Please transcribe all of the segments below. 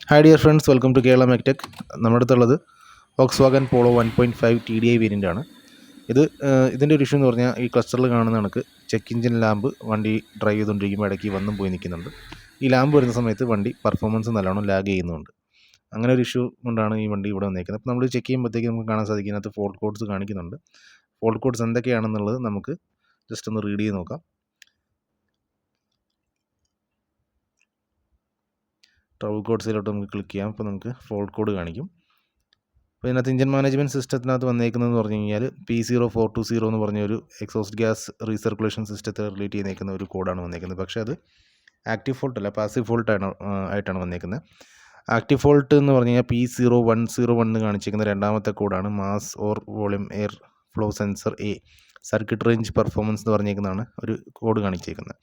Hi dear friends, welcome to Kerala MacTech. നമ്മുടെ അടുത്തുള്ളത് Volkswagen polo 1.5 TDI variant ആണ്. ഇതിൻ്റെ ഒരു ഇഷ്യൂ എന്ന് പറഞ്ഞാൽ ഈ ക്ലസ്റ്ററിൽ കാണുന്ന കണക്ക് ചെക്ക് എഞ്ചിൻ ലാമ്പ് വണ്ടി ഡ്രൈവ് ചെയ്തുകൊണ്ടിരിക്കുമ്പോൾ ഇടയ്ക്ക് വന്നും പോയി നിൽക്കുന്നുണ്ട്. ഈ ലാമ്പ് വരുന്ന സമയത്ത് വണ്ടി പെർഫോമൻസ് നല്ലോണം ലാഗ് ചെയ്യുന്നുണ്ട്. അങ്ങനെ ഒരു ഇഷ്യൂ കൊണ്ടാണ് ഈ വണ്ടി ഇവിടെ വന്നേക്കുന്നത്. അപ്പോൾ നമ്മൾ ചെക്ക് ചെയ്യുമ്പോഴത്തേക്ക് നമുക്ക് കാണാൻ സാധിക്കും ഇതിനകത്ത് ഫോൾട്ട് കോഡ്സ് കാണിക്കുന്നുണ്ട്. ഫോൾട്ട് കോഡ്സ് എന്തൊക്കെയാണെന്നുള്ളത് നമുക്ക് ജസ്റ്റ് ഒന്ന് റീഡ് ചെയ്ത് നോക്കാം. ട്രബിൾ കോഡ്സിലോട്ട് നമുക്ക് ക്ലിക്ക് ചെയ്യാം. അപ്പോൾ നമുക്ക് ഫോൾട്ട് കോഡ് കാണിക്കും. അപ്പോൾ ഇതിനകത്ത് എഞ്ചിൻ മാനേജ്മെൻറ്റ് സിസ്റ്റത്തിനകത്ത് വന്നേക്കുന്നതെന്ന് പറഞ്ഞു കഴിഞ്ഞാൽ P0420 എന്ന് പറഞ്ഞൊരു എക്സോസ്റ്റ് ഗ്യാസ് റീസർക്കുലേഷൻ സിസ്റ്റത്തെ റിലേറ്റ് ചെയ്തേക്കുന്ന ഒരു കോഡാണ് വന്നേക്കുന്നത്. പക്ഷേ അത് ആക്റ്റീവ് ഫോൾട്ട് അല്ല, പാസീവ് ഫോൾട്ട് ആയിട്ടാണ് വന്നേക്കുന്നത്. ആക്റ്റീവ് ഫോൾട്ട് എന്ന് പറഞ്ഞു കഴിഞ്ഞാൽ P0101 എന്ന് കാണിച്ചിരിക്കുന്ന രണ്ടാമത്തെ കോഡാണ് mass or volume air flow sensor A circuit range performance എന്ന് പറഞ്ഞേക്കുന്നതാണ് ഒരു കോഡ് കാണിച്ചേക്കുന്നത്.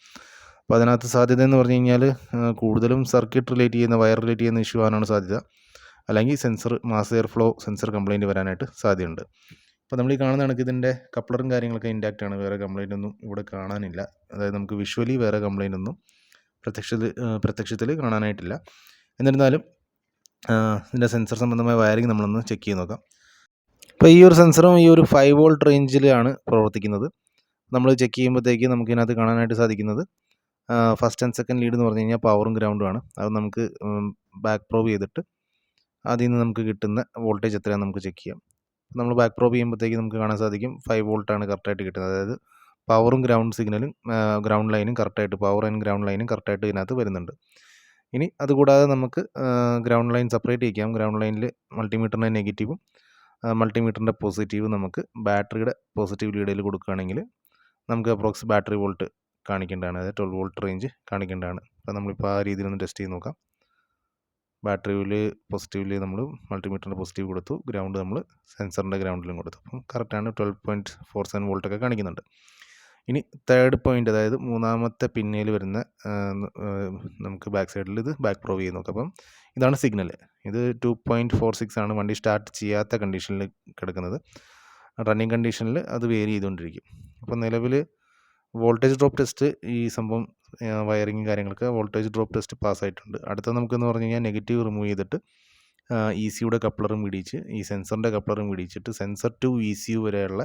അപ്പോൾ അതിനകത്ത് സാധ്യത എന്ന് പറഞ്ഞു കഴിഞ്ഞാൽ കൂടുതലും സർക്യൂട്ട് റിലേറ്റ് ചെയ്യുന്ന വയർ റിലേറ്റ് ചെയ്യുന്ന ഇഷ്യൂ ആവാനാണ് സാധ്യത, അല്ലെങ്കിൽ sensor mass air flow sensor complaint വരാനായിട്ട് സാധ്യതയുണ്ട്. അപ്പോൾ നമ്മൾ ഈ കാണുന്ന കണക്ക് ഇതിൻ്റെ കപ്ലറും കാര്യങ്ങളൊക്കെ ഇൻറ്റാക്റ്റ് ആണ്, വേറെ കംപ്ലയിൻ്റ് ഒന്നും ഇവിടെ കാണാനില്ല. അതായത് നമുക്ക് വിഷ്വലി വേറെ കംപ്ലയിൻ്റ് ഒന്നും പ്രത്യക്ഷത്തിൽ കാണാനായിട്ടില്ല. എന്നിരുന്നാലും ഇതിൻ്റെ സെൻസർ സംബന്ധമായ വയറിങ് നമ്മളൊന്ന് ചെക്ക് ചെയ്ത് നോക്കാം. അപ്പോൾ ഈ ഒരു സെൻസറും ഈ ഒരു 5 വോൾട്ട് റേഞ്ചിലാണ് പ്രവർത്തിക്കുന്നത്. നമ്മൾ ചെക്ക് ചെയ്യുമ്പോഴത്തേക്ക് നമുക്കിതിനകത്ത് കാണാനായിട്ട് സാധിക്കുന്നത് ഫസ്റ്റ് ആൻഡ് സെക്കൻഡ് ലീഡ് എന്ന് പറഞ്ഞു കഴിഞ്ഞാൽ പവറും ഗ്രൗണ്ടുമാണ്. അത് നമുക്ക് ബാക്ക് പ്രോബ് ചെയ്തിട്ട് അതിൽ നിന്ന് നമുക്ക് കിട്ടുന്ന വോൾട്ടേജ് എത്രയാണെന്ന് നമുക്ക് ചെക്ക് ചെയ്യാം. നമ്മൾ ബാക്ക് പ്രോബ് ചെയ്യുമ്പോഴത്തേക്ക് നമുക്ക് കാണാൻ സാധിക്കും 5 വോൾട്ടാണ് കറക്റ്റായിട്ട് കിട്ടുന്നത്. അതായത് പവറും ഗ്രൗണ്ട് സിഗ്നലും ഗ്രൗണ്ട് ലൈനും കറക്റ്റായിട്ട്, പവർ ആൻഡ് ഗ്രൗണ്ട് ലൈനും കറക്റ്റായിട്ട് ഇതിനകത്ത് വരുന്നുണ്ട്. ഇനി അതുകൂടാതെ നമുക്ക് ഗ്രൗണ്ട് ലൈൻ സെപ്പറേറ്റ് ചെയ്യാം. ഗ്രൗണ്ട് ലൈനിൽ മൾട്ടിമീറ്ററിൻ്റെ നെഗറ്റീവും മൾട്ടിമീറ്ററിൻ്റെ പോസിറ്റീവും നമുക്ക് ബാറ്ററിയുടെ പോസിറ്റീവ് ലീഡിൽ കൊടുക്കുകയാണെങ്കിൽ നമുക്ക് അപ്രോക്സ് ബാറ്ററി വോൾട്ട് കാണിക്കേണ്ടതാണ്. അതായത് 12 വോൾട്ട് റേഞ്ച് കാണിക്കേണ്ടതാണ്. അപ്പോൾ നമ്മളിപ്പോൾ ആ രീതിയിലൊന്ന് ടെസ്റ്റ് ചെയ്ത് നോക്കാം. ബാറ്ററിയിൽ പോസിറ്റീവിൽ നമ്മൾ മൾട്ടിമീറ്ററിൻ്റെ പോസിറ്റീവ് കൊടുത്തു, ഗ്രൗണ്ട് നമ്മൾ സെൻസറിൻ്റെ ഗ്രൗണ്ടിലും കൊടുത്തു. അപ്പം കറക്റ്റാണ് 12.47 വോൾട്ടൊക്കെ കാണിക്കുന്നുണ്ട്. ഇനി തേർഡ് പോയിൻ്റ്, അതായത് മൂന്നാമത്തെ പിന്നിൽ വരുന്ന നമുക്ക് ബാക്ക് സൈഡിൽ ഇത് ബാക്ക് പ്രോവ് ചെയ്ത് നോക്കാം. അപ്പം ഇതാണ് സിഗ്നൽ. ഇത് 2.46 ആണ് വണ്ടി സ്റ്റാർട്ട് ചെയ്യാത്ത കണ്ടീഷനിൽ കിടക്കുന്നത്. റണ്ണിങ് കണ്ടീഷനിൽ അത് വേരി ചെയ്തുകൊണ്ടിരിക്കും. അപ്പോൾ നിലവിൽ വോൾട്ടേജ് ഡ്രോപ്പ് ടെസ്റ്റ് ഈ സംഭവം വയറിങ് കാര്യങ്ങൾക്ക് വോൾട്ടേജ് ഡ്രോപ്പ് ടെസ്റ്റ് പാസ്സായിട്ടുണ്ട്. അടുത്ത നമുക്കെന്ന് പറഞ്ഞു കഴിഞ്ഞാൽ നെഗറ്റീവ് റിമൂവ് ചെയ്തിട്ട് ECUയുടെ കപ്ലറും പിടിച്ച് ഈ സെൻസറിൻ്റെ കപ്ലറും പിടിച്ചിട്ട് സെൻസർ ടു ECU വരെയുള്ള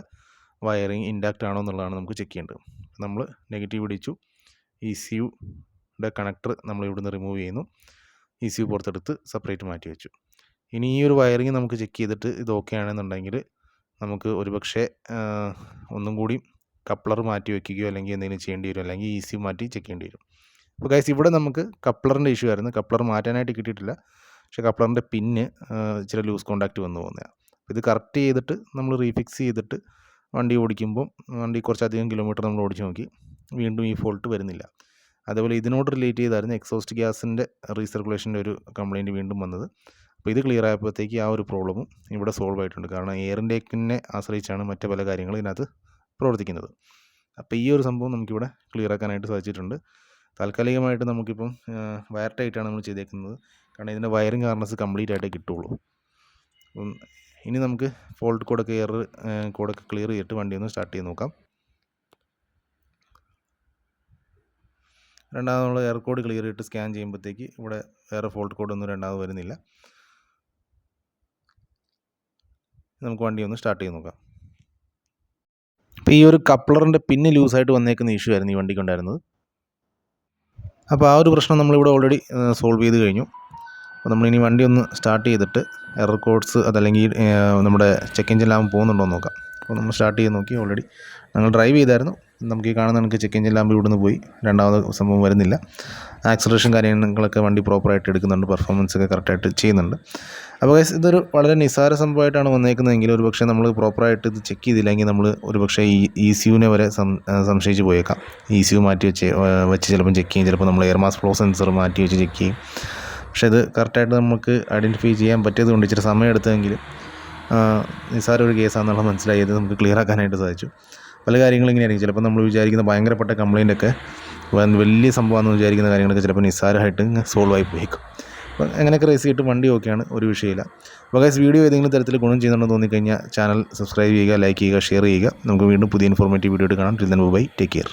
വയറിങ് ഇൻറ്റാക്റ്റ് ആണോ എന്നുള്ളതാണ് നമുക്ക് ചെക്ക് ചെയ്യേണ്ടത്. നമ്മൾ നെഗറ്റീവ് പിടിച്ചു, ECUയുടെ കണക്ടർ നമ്മൾ ഇവിടുന്ന് റിമൂവ് ചെയ്യുന്നു, ECU പുറത്തെടുത്ത് സെപ്പറേറ്റ് മാറ്റി വെച്ചു. ഇനി ഈ ഒരു വയറിങ് നമുക്ക് ചെക്ക് ചെയ്തിട്ട് ഇത് ഓക്കെ ആണെന്നുണ്ടെങ്കിൽ നമുക്ക് ഒരുപക്ഷെ ഒന്നും കൂടി കപ്ലർ മാറ്റി വയ്ക്കുകയോ അല്ലെങ്കിൽ എന്തെങ്കിലും ചെയ്യേണ്ടി വരും, അല്ലെങ്കിൽ ECU മാറ്റി ചെക്ക് ചെയ്യേണ്ടി വരും. അപ്പോൾ ഗൈസ് ഇവിടെ നമുക്ക് കപ്ലറിൻ്റെ ഇഷ്യൂ ആയിരുന്നു. കപ്ലർ മാറ്റാനായിട്ട് കിട്ടിയിട്ടില്ല, പക്ഷേ കപ്ലറിൻ്റെ പിന്ന് ഇച്ചിരി ലൂസ് കോണ്ടാക്റ്റ് വന്നു പോകുന്നതാണ്. അപ്പോൾ ഇത് കറക്റ്റ് ചെയ്തിട്ട് നമ്മൾ റീഫിക്സ് ചെയ്തിട്ട് വണ്ടി ഓടിക്കുമ്പം വണ്ടി കുറച്ചധികം കിലോമീറ്റർ നമ്മൾ ഓടിച്ച് നോക്കി, വീണ്ടും ഈ ഫോൾട്ട് വരുന്നില്ല. അതേപോലെ ഇതിനോട് റിലേറ്റ് ചെയ്തായിരുന്നു എക്സോസ്റ്റ് ഗ്യാസിൻ്റെ റീസർക്കുലേഷൻ്റെ ഒരു കംപ്ലയിൻറ്റ് വീണ്ടും വന്നത്. അപ്പോൾ ഇത് ക്ലിയർ ആയപ്പോഴത്തേക്ക് ആ ഒരു പ്രോബ്ലമും ഇവിടെ സോൾവ് ആയിട്ടുണ്ട്. കാരണം എയർ ഇൻടേക്കിനെ ആശ്രയിച്ചാണ് മറ്റ് പല കാര്യങ്ങളും ഇതിനകത്ത് പ്രവർത്തിക്കുന്നത്. അപ്പോൾ ഈ ഒരു സംഭവം നമുക്കിവിടെ ക്ലിയർ ആക്കാനായിട്ട് സാധിച്ചിട്ടുണ്ട്. താൽക്കാലികമായിട്ട് നമുക്കിപ്പം വയർ ടൈറ്റാണ് നമ്മൾ ചെയ്തേക്കുന്നത്, കാരണം ഇതിൻ്റെ വയറിങ് ഹാർനസ് കംപ്ലീറ്റ് ആയിട്ട് കിട്ടുള്ളൂ. അപ്പം ഇനി നമുക്ക് ഫോൾട്ട് കോഡൊക്കെ എയർ കോഡൊക്കെ ക്ലിയർ ചെയ്തിട്ട് വണ്ടി ഒന്ന് സ്റ്റാർട്ട് ചെയ്ത് നോക്കാം. രണ്ടാമത് നമ്മൾ എയർ കോഡ് ക്ലിയർ ചെയ്തിട്ട് സ്കാൻ ചെയ്യുമ്പോഴത്തേക്ക് ഇവിടെ വേറെ ഫോൾട്ട് കോഡൊന്നും രണ്ടാമത് വരുന്നില്ല. നമുക്ക് വണ്ടി ഒന്ന് സ്റ്റാർട്ട് ചെയ്ത് നോക്കാം. അപ്പോൾ ഈ ഒരു കപ്ലറിൻ്റെ പിന്ന് ലൂസായിട്ട് വന്നേക്കുന്ന ഇഷ്യൂ ആയിരുന്നു ഈ വണ്ടിക്ക് ഉണ്ടായിരുന്നത്. അപ്പോൾ ആ ഒരു പ്രശ്നം നമ്മളിവിടെ ഓൾറെഡി സോൾവ് ചെയ്ത് കഴിഞ്ഞു. അപ്പോൾ നമ്മളിനി വണ്ടി ഒന്ന് സ്റ്റാർട്ട് ചെയ്തിട്ട് എറർ കോഡ്സ് അതല്ലെങ്കിൽ നമ്മുടെ ചെക്ക് എഞ്ചിൻ ലാമ്പ് പോകുന്നുണ്ടോ എന്ന് നോക്കാം. അപ്പോൾ നമ്മൾ സ്റ്റാർട്ട് ചെയ്ത് നോക്കി. ഓൾറെഡി ഞങ്ങൾ ഡ്രൈവ് ചെയ്തായിരുന്നു. നമുക്ക് ഈ കാണുന്ന നമുക്ക് ചെക്ക് എഞ്ചിൻ ലാമ്പ് ഇവിടുന്ന് പോയി, രണ്ടാമത് സംഭവം വരുന്നില്ല. ആക്സലറേഷൻ കാര്യങ്ങളൊക്കെ വണ്ടി പ്രോപ്പറായിട്ട് എടുക്കുന്നുണ്ട്, പെർഫോമൻസ് ഒക്കെ കറക്റ്റായിട്ട് ചെയ്യുന്നുണ്ട്. അപ്പോൾ ഇതൊരു വളരെ നിസ്സാര സംഭവമായിട്ടാണ് വന്നേക്കുന്നതെങ്കിൽ ഒരുപക്ഷെ നമ്മൾ പ്രോപ്പറായിട്ട് ഇത് ചെക്ക് ചെയ്തില്ലെങ്കിൽ നമ്മൾ ഒരുപക്ഷെ ഈ ECUവിനെ വരെ സംശയിച്ച് പോയേക്കാം. ECU മാറ്റി വെച്ച് ചിലപ്പം ചെക്ക് ചെയ്യും, ചിലപ്പോൾ നമ്മൾ എയർ മാസ് ഫ്ലോ സെൻസർ മാറ്റി വെച്ച് ചെക്ക് ചെയ്യും. പക്ഷേ ഇത് കറക്റ്റായിട്ട് നമുക്ക് ഐഡൻറ്റിഫൈ ചെയ്യാൻ പറ്റിയത് കൊണ്ട് ഇച്ചിരി സമയം എടുത്തെങ്കിലും നിസ്സാര ഒരു കേസാണെന്നുള്ള മനസ്സിലായത് നമുക്ക് ക്ലിയർ ആക്കാനായിട്ട് സാധിച്ചു. പല കാര്യങ്ങളും ഇങ്ങനെയായിരിക്കും. ചിലപ്പോൾ നമ്മൾ വിചാരിക്കുന്ന ഭയങ്കരപ്പെട്ട കംപ്ലയിൻ്റൊക്കെ വലിയ സംഭവമാണെന്ന് വിചാരിക്കുന്ന കാര്യങ്ങളൊക്കെ ചിലപ്പോൾ നിസ്സാരമായിട്ട് സോൾവ് ആയി പോയേക്കും. അപ്പോൾ അങ്ങനെയൊക്കെ റേസ് ചെയ്തിട്ട് വണ്ടി ഓക്കെയാണ്, ഒരു വിഷയമില്ല. അപ്പോൾ ഗൈസ് വീഡിയോ ഏതെങ്കിലും തരത്തിൽ ഗുണം ചെയ്യുന്നുണ്ടെന്ന് തോന്നിക്കഴിഞ്ഞാൽ ചാനൽ സബ്സ്ക്രൈബ് ചെയ്യുക, ലൈക്ക് ചെയ്യുക, ഷെയർ ചെയ്യുക. നമുക്ക് വീണ്ടും പുതിയ ഇൻഫോർമേറ്റീവ് വീഡിയോ ആയിട്ട് കാണാം. Till then bye, take care.